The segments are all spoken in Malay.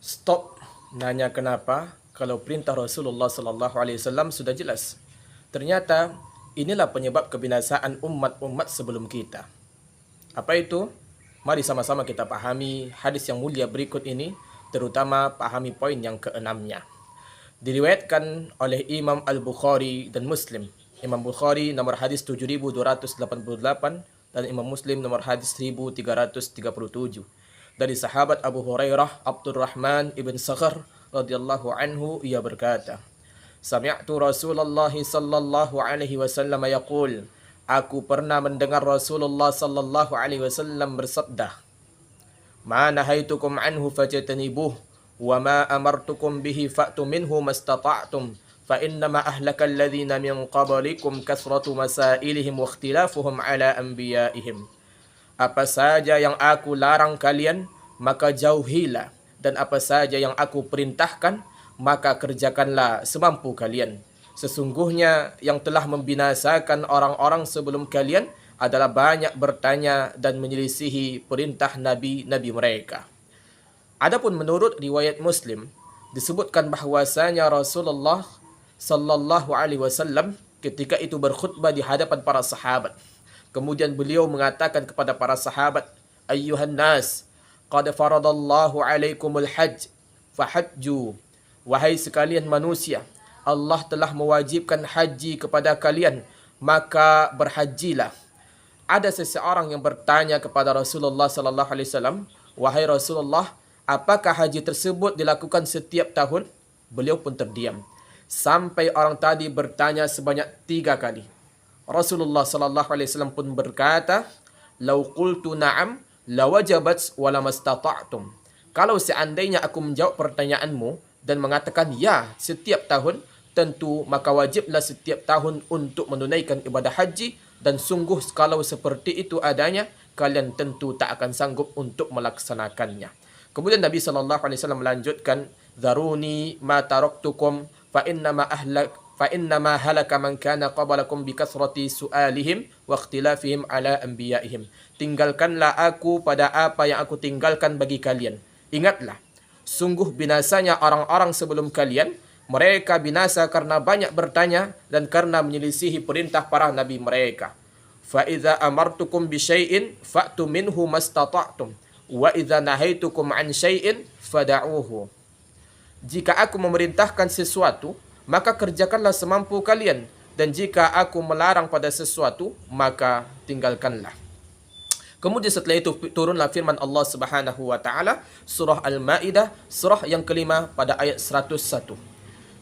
Stop nanya kenapa kalau perintah Rasulullah sallallahu alaihi wasallam sudah jelas. Ternyata inilah penyebab kebinasaan umat-umat sebelum kita. Apa itu? Mari sama-sama kita pahami hadis yang mulia berikut ini, terutama pahami poin yang keenamnya. Diriwayatkan oleh Imam Al-Bukhari dan Muslim. Imam Bukhari nomor hadis 7288 dan Imam Muslim nomor hadis 1337. Dari sahabat Abu Hurairah Abdurrahman ibn Sakhar radhiyallahu anhu, ia berkata, Sami'tu Rasulullah sallallahu alaihi wasallam yaqul, aku pernah mendengar Rasulullah sallallahu alaihi wasallam bersabda, Ma nahaitukum anhu fajtanibuh wa ma amartukum bihi fa'tu minhu mastata'tum fa innama ahlakal ladzina min qablikum kasratu masailihim wa ikhtilafuhum ala anbiya'ihim. Apa saja yang aku larang kalian, maka jauhilah, dan apa saja yang aku perintahkan, maka kerjakanlah semampu kalian. Sesungguhnya yang telah membinasakan orang-orang sebelum kalian adalah banyak bertanya dan menyelisihi perintah nabi-nabi mereka. Adapun menurut riwayat Muslim, disebutkan bahwasanya Rasulullah sallallahu alaihi wasallam ketika itu berkhutbah di hadapan para sahabat. Kemudian beliau mengatakan kepada para sahabat, Ayyuhan nas, qad faradallahu alaikumul hajj, fahajju. Wahai sekalian manusia, Allah telah mewajibkan haji kepada kalian, maka berhajilah. Ada seseorang yang bertanya kepada Rasulullah sallallahu alaihi wasallam, wahai Rasulullah, apakah haji tersebut dilakukan setiap tahun? Beliau pun terdiam. Sampai orang tadi bertanya sebanyak 3 kali. Rasulullah sallallahu alaihi wasallam pun berkata, "Lau qultu na'am lawajabat wa lamastata'tum." Kalau seandainya aku menjawab pertanyaanmu dan mengatakan ya setiap tahun, tentu maka wajiblah setiap tahun untuk menunaikan ibadah haji, dan sungguh kalau seperti itu adanya, kalian tentu tak akan sanggup untuk melaksanakannya. Kemudian Nabi sallallahu alaihi wasallam melanjutkan, "Dharuni ma taraktukum fa innama halaka man kana qablakum bi kasrati su'alihim wa ikhtilafihim ala anbiya'ihim." Tinggalkanlah aku pada apa yang aku tinggalkan bagi kalian. Ingatlah, sungguh binasanya orang-orang sebelum kalian. Mereka binasa karena banyak bertanya dan karena menyelisihi perintah para nabi mereka. Fa idza amartukum bi syai'in fa'tu minhu mastata'tum wa idza nahaitukum an syai'in fada'uhu. Jika aku memerintahkan sesuatu, maka kerjakanlah semampu kalian, dan jika aku melarang pada sesuatu, maka tinggalkanlah. Kemudian setelah itu turunlah firman Allah Subhanahu wa taala, surah Al-Maidah, surah yang kelima pada ayat 101.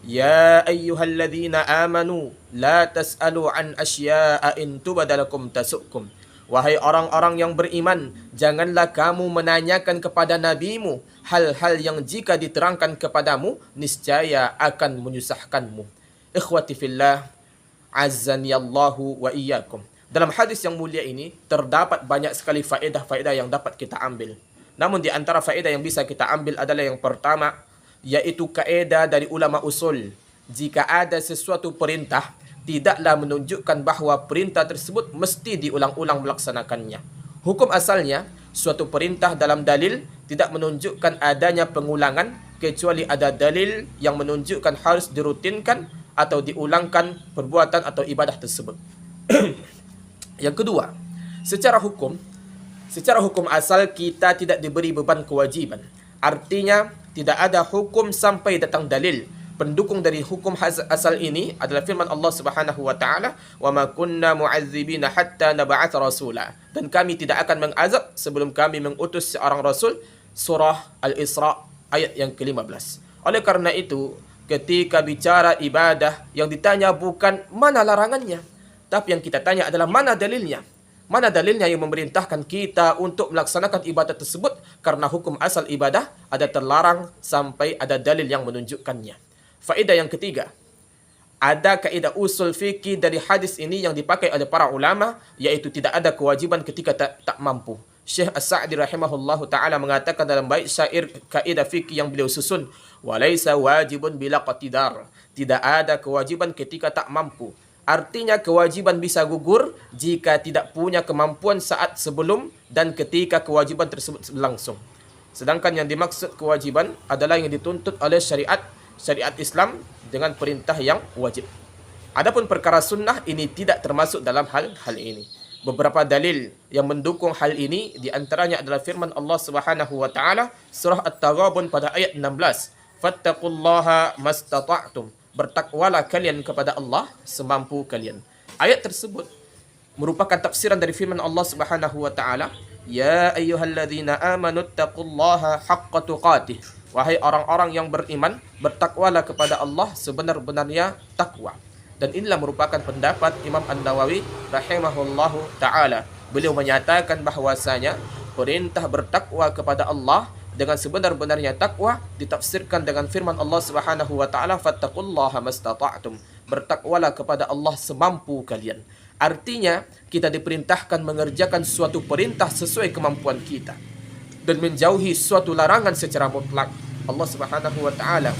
Ya ayyuhalladzina amanu la tas'alu an asya'a in tubadalakum tasukum. Wahai orang-orang yang beriman, janganlah kamu menanyakan kepada nabimu hal-hal yang jika diterangkan kepadamu niscaya akan menyusahkanmu. Ikhwati fillah, azzaniyallahu wa iyyakum. Dalam hadis yang mulia ini terdapat banyak sekali faedah-faedah yang dapat kita ambil. Namun di antara faedah yang bisa kita ambil adalah yang pertama, yaitu kaedah dari ulama usul. Jika ada sesuatu perintah, tidaklah menunjukkan bahawa perintah tersebut mesti diulang-ulang melaksanakannya. Hukum asalnya, suatu perintah dalam dalil tidak menunjukkan adanya pengulangan kecuali ada dalil yang menunjukkan harus dirutinkan atau diulangkan perbuatan atau ibadah tersebut. Yang kedua, secara hukum asal kita tidak diberi beban kewajiban. Artinya, tidak ada hukum sampai datang dalil. Pendukung dari hukum asal ini adalah firman Allah Subhanahu wa taala, "Wa ma kunna mu'adzibina hatta nab'atsa rasula." Dan kami tidak akan mengazab sebelum kami mengutus seorang rasul. Surah Al-Isra ayat yang ke-15. Oleh karena itu, ketika bicara ibadah, yang ditanya bukan mana larangannya, tapi yang kita tanya adalah mana dalilnya. Mana dalilnya yang memerintahkan kita untuk melaksanakan ibadah tersebut, karena hukum asal ibadah ada terlarang sampai ada dalil yang menunjukkannya. Faedah yang ketiga, ada kaidah usul fikih dari hadis ini yang dipakai oleh para ulama, yaitu tidak ada kewajiban ketika tak mampu. Syekh As-Sa'di rahimahullahu ta'ala mengatakan dalam bait syair kaidah fikih yang beliau susun, "Walaysa wajibun bila qatidar." Tidak ada kewajiban ketika tak mampu. Artinya kewajiban bisa gugur jika tidak punya kemampuan saat sebelum dan ketika kewajiban tersebut berlangsung. Sedangkan yang dimaksud kewajiban adalah yang dituntut oleh syariat Islam dengan perintah yang wajib. Adapun perkara sunnah ini tidak termasuk dalam hal ini. Beberapa dalil yang mendukung hal ini di antaranya adalah firman Allah Subhanahu wa taala surah At-Taghabun pada ayat 16. Fattaqullaha mastata'tum. Bertakwalah kalian kepada Allah semampu kalian. Ayat tersebut merupakan tafsiran dari firman Allah Subhanahu wa taala, ya ayyuhalladzina amanu taqullaha haqqa tuqatih. Wahai orang-orang yang beriman, bertakwalah kepada Allah sebenar-benarnya takwa. Dan inilah merupakan pendapat Imam An-Nawawi rahimahullahu taala. Beliau menyatakan bahwasanya perintah bertakwa kepada Allah dengan sebenar-benarnya takwa ditafsirkan dengan firman Allah Subhanahu wa taala, fattaqullaha mastata'tum. Bertakwalah kepada Allah semampu kalian. Artinya, kita diperintahkan mengerjakan suatu perintah sesuai kemampuan kita dan menjauhi suatu larangan secara mutlak. Allah Subhanahu wa taala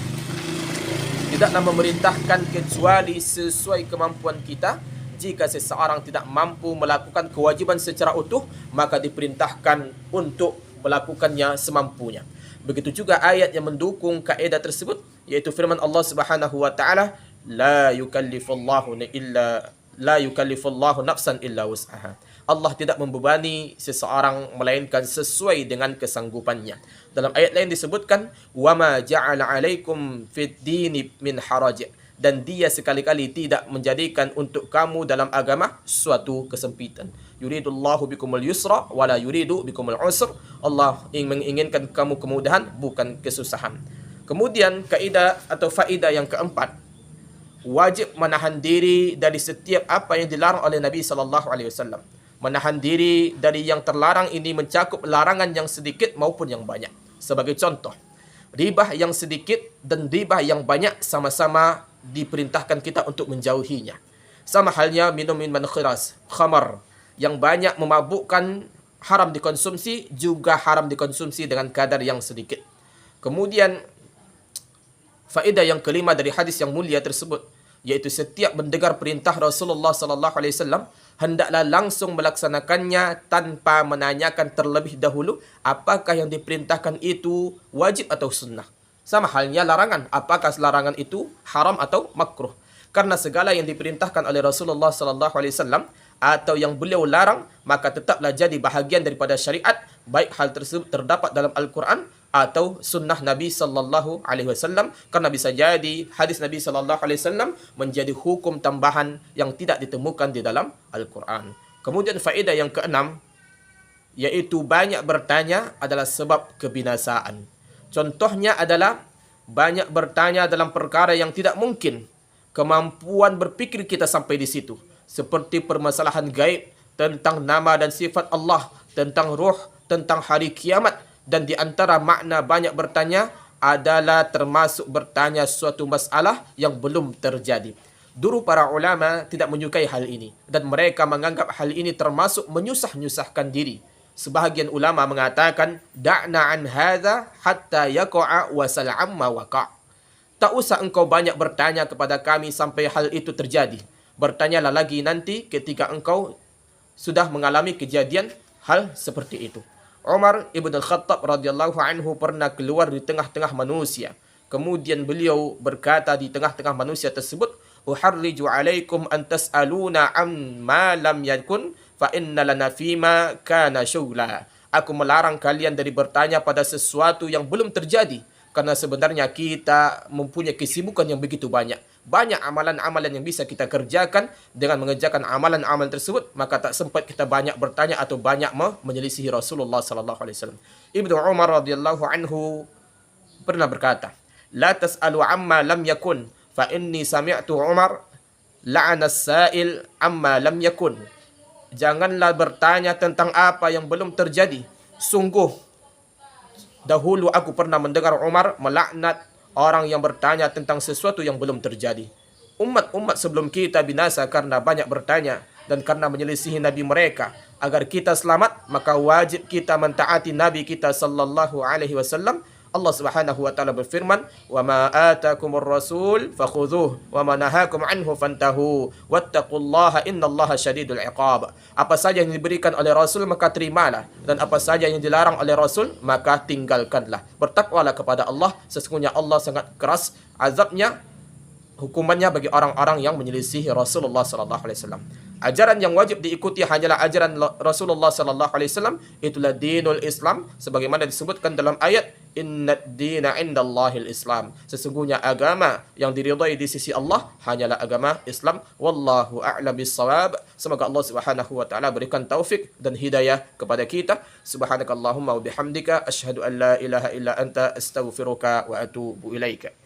tidaklah memerintahkan kecuali sesuai kemampuan kita. Jika seseorang tidak mampu melakukan kewajiban secara utuh, maka diperintahkan untuk melakukannya semampunya. Begitu juga ayat yang mendukung kaidah tersebut, yaitu firman Allah Subhanahu wa taala, la yukallifullahu nafsan illa wus'aha. Allah tidak membebani seseorang melainkan sesuai dengan kesanggupannya. Dalam ayat lain disebutkan, wama ja'ala 'alaikum fid dini min haraj. Dan dia sekali-kali tidak menjadikan untuk kamu dalam agama suatu kesempitan. Yuridullahu bikumul yusra wala yuridu bikumul usr. Allah menginginkan kamu kemudahan, bukan kesusahan. Kemudian kaidah atau faedah yang keempat, wajib menahan diri dari setiap apa yang dilarang oleh Nabi sallallahu alaihi wasallam. Menahan diri dari yang terlarang ini mencakup larangan yang sedikit maupun yang banyak. Sebagai contoh, ribah yang sedikit dan ribah yang banyak sama-sama diperintahkan kita untuk menjauhinya. Sama halnya minum minuman keras, khamar, yang banyak memabukkan, haram dikonsumsi, juga haram dikonsumsi dengan kadar yang sedikit. Kemudian faedah yang kelima dari hadis yang mulia tersebut, yaitu setiap mendengar perintah Rasulullah sallallahu alaihi wasallam hendaklah langsung melaksanakannya tanpa menanyakan terlebih dahulu apakah yang diperintahkan itu wajib atau sunnah. Sama halnya larangan, apakah larangan itu haram atau makruh. Karena segala yang diperintahkan oleh Rasulullah sallallahu alaihi wasallam atau yang beliau larang, maka tetaplah jadi bahagian daripada syariat, baik hal tersebut terdapat dalam Al-Quran atau sunnah Nabi sallallahu alaihi wasallam, karena bisa jadi hadis Nabi sallallahu alaihi wasallam menjadi hukum tambahan yang tidak ditemukan di dalam Al-Quran. Kemudian faedah yang keenam, yaitu banyak bertanya adalah sebab kebinasaan. Contohnya adalah banyak bertanya dalam perkara yang tidak mungkin kemampuan berpikir kita sampai di situ, seperti permasalahan gaib, tentang nama dan sifat Allah, tentang ruh, tentang hari kiamat. Dan di antara makna banyak bertanya adalah termasuk bertanya suatu masalah yang belum terjadi. Dulu para ulama tidak menyukai hal ini, dan mereka menganggap hal ini termasuk menyusah-nyusahkan diri. Sebahagian ulama mengatakan, da'na an hadza hatta yaqa'a wasal amma waqa'. Tak usah engkau banyak bertanya kepada kami sampai hal itu terjadi. Bertanyalah lagi nanti ketika engkau sudah mengalami kejadian hal seperti itu. Umar ibn al-Khattab radhiyallahu anhu pernah keluar di tengah-tengah manusia. Kemudian beliau berkata di tengah-tengah manusia tersebut, uharriju alaikum an tas'aluna amma lam yakun fa inna lana fima kana syugla. Aku melarang kalian dari bertanya pada sesuatu yang belum terjadi, karena sebenarnya kita mempunyai kesibukan yang begitu banyak. Banyak amalan-amalan yang bisa kita kerjakan. Dengan mengerjakan amalan-amalan tersebut, maka tak sempat kita banyak bertanya atau banyak menyelisihi Rasulullah sallallahu alaihi wasallam. Ibnu Umar radhiyallahu anhu pernah berkata, la tas'alu amma lam yakun fa inni sami'tu Umar la'ana as-sa'il amma lam yakun. Janganlah bertanya tentang apa yang belum terjadi. Sungguh dahulu aku pernah mendengar Umar melaknat orang yang bertanya tentang sesuatu yang belum terjadi. Umat-umat sebelum kita binasa karena banyak bertanya dan karena menyelisihi Nabi mereka. Agar kita selamat, maka wajib kita mentaati Nabi kita sallallahu alaihi wasallam. Allah Subhanahu wa taala berfirman, "Wa ma atakumur rasul fakhudhuh wa ma nahakum anhu fantahu wattaqullaha innallaha syadidul iqab." Apa saja yang diberikan oleh Rasul maka terimalah, dan apa saja yang dilarang oleh Rasul maka tinggalkanlah. Bertakwalah kepada Allah, sesungguhnya Allah sangat keras azabnya, hukumannya bagi orang-orang yang menyelisihi Rasulullah sallallahu alaihi wasallam. Ajaran yang wajib diikuti hanyalah ajaran Rasulullah sallallahu alaihi wasallam, itulah dinul Islam sebagaimana disebutkan dalam ayat innad dina indallahil Islam. Sesungguhnya agama yang diridhai di sisi Allah hanyalah agama Islam. Wallahu a'lam bissawab. Semoga Allah Subhanahu wa taala berikan taufik dan hidayah kepada kita. Subhanakallahumma wa bihamdika asyhadu an la ilaha illa anta astaghfiruka wa atubu ilaika.